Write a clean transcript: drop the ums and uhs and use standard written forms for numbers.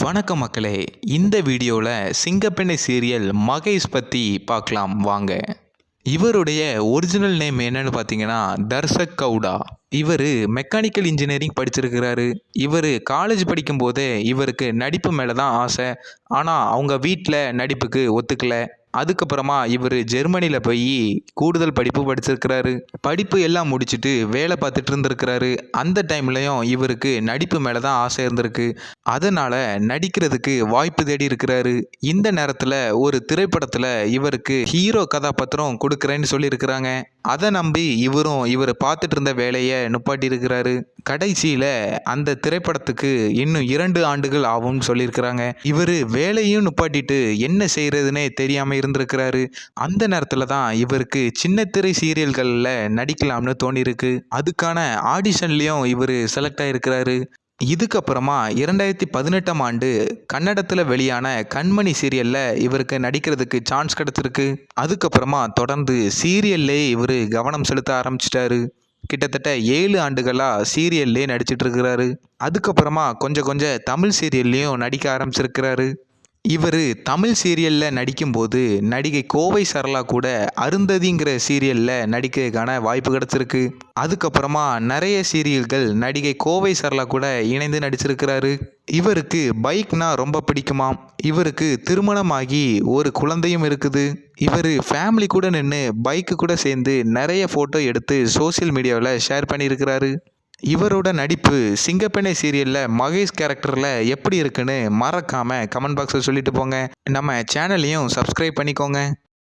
வணக்கம் மக்களே. இந்த வீடியோவில் சிங்கப்பெண்ணை சீரியல் மகேஷ் பற்றி பார்க்கலாம் வாங்க. இவருடைய ஒரிஜினல் நேம் என்னன்னு பார்த்தீங்கன்னா தர்ஷக் கவுடா. இவர் மெக்கானிக்கல் இன்ஜினியரிங் படிச்சிருக்கிறாரு. இவர் காலேஜ் படிக்கும்போதே இவருக்கு நடிப்பு மேலே தான் ஆசை. ஆனால் அவங்க வீட்டில் நடிப்புக்கு ஒத்துக்கலை. அதுக்கப்புறமா இவர் ஜெர்மனியில் போய் கூடுதல் படிப்பு படிச்சிருக்கிறாரு. படிப்பு எல்லாம் முடிச்சுட்டு வேலை பார்த்துட்டு இருந்திருக்கிறாரு. அந்த டைம்லையும் இவருக்கு நடிப்பு மேலே தான் ஆசை இருந்திருக்கு. அதனால் நடிக்கிறதுக்கு வாய்ப்பு தேடி இருக்கிறாரு. இந்த நேரத்தில் ஒரு திரைப்படத்தில் இவருக்கு ஹீரோ கதாபாத்திரம் கொடுக்குறேன்னு சொல்லியிருக்கிறாங்க. அதை நம்பி இவர் பார்த்துட்டு இருந்த வேலையை நுப்பாட்டி இருக்கிறாரு. கடைசியில் அந்த திரைப்படத்துக்கு இன்னும் 2 ஆண்டுகள் ஆகும்னு சொல்லியிருக்கிறாங்க. இவர் வேலையும் நுப்பாட்டிட்டு என்ன செய்கிறதுனே தெரியாமல் இருந்திருக்கிறாரு. அந்த நேரத்தில் தான் இவருக்கு சின்ன திரை சீரியல்களில் நடிக்கலாம்னு தோணியிருக்கு. அதுக்கான ஆடிஷன்லேயும் இவர் செலக்ட் ஆகிருக்கிறாரு. இதுக்கப்புறமா 2018ஆம் ஆண்டு கன்னடத்தில் வெளியான கண்மணி சீரியலில் இவருக்கு நடிக்கிறதுக்கு சான்ஸ் கிடச்சிருக்கு. அதுக்கப்புறமா தொடர்ந்து சீரியல்லே இவர் கவனம் செலுத்த ஆரம்பிச்சிட்டாரு. கிட்டத்தட்ட 7 ஆண்டுகளாக சீரியல்லே நடிச்சிட்டு இருக்கிறாரு. அதுக்கப்புறமா கொஞ்சம் தமிழ் சீரியல்லையும் நடிக்க ஆரம்பிச்சிருக்கிறாரு. இவர் தமிழ் சீரியலில் நடிக்கும்போது நடிகை கோவை சரளா கூட அருந்ததிங்கிற சீரியலில் நடிக்கிறதுக்கான வாய்ப்பு கிடச்சிருக்கு. அதுக்கப்புறமா நிறைய சீரியல்கள் நடிகை கோவை சரளா கூட இணைந்து நடிச்சிருக்கிறாரு. இவருக்கு பைக்னா ரொம்ப பிடிக்குமாம். இவருக்கு திருமணமாகி ஒரு குழந்தையும் இருக்குது. இவர் ஃபேமிலி கூட நின்று பைக்கு கூட சேர்ந்து நிறைய ஃபோட்டோ எடுத்து சோசியல் மீடியாவில் ஷேர் பண்ணியிருக்கிறாரு. இவரோட நடிப்பு சிங்கப்பெண்ணை சீரியலில் மகேஷ் கேரக்டரில் எப்படி இருக்குன்னு மறக்காமல் கமெண்ட் பாக்ஸில் சொல்லிட்டு போங்க. நம்ம சேனலையும் சப்ஸ்கிரைப் பண்ணிக்கோங்க.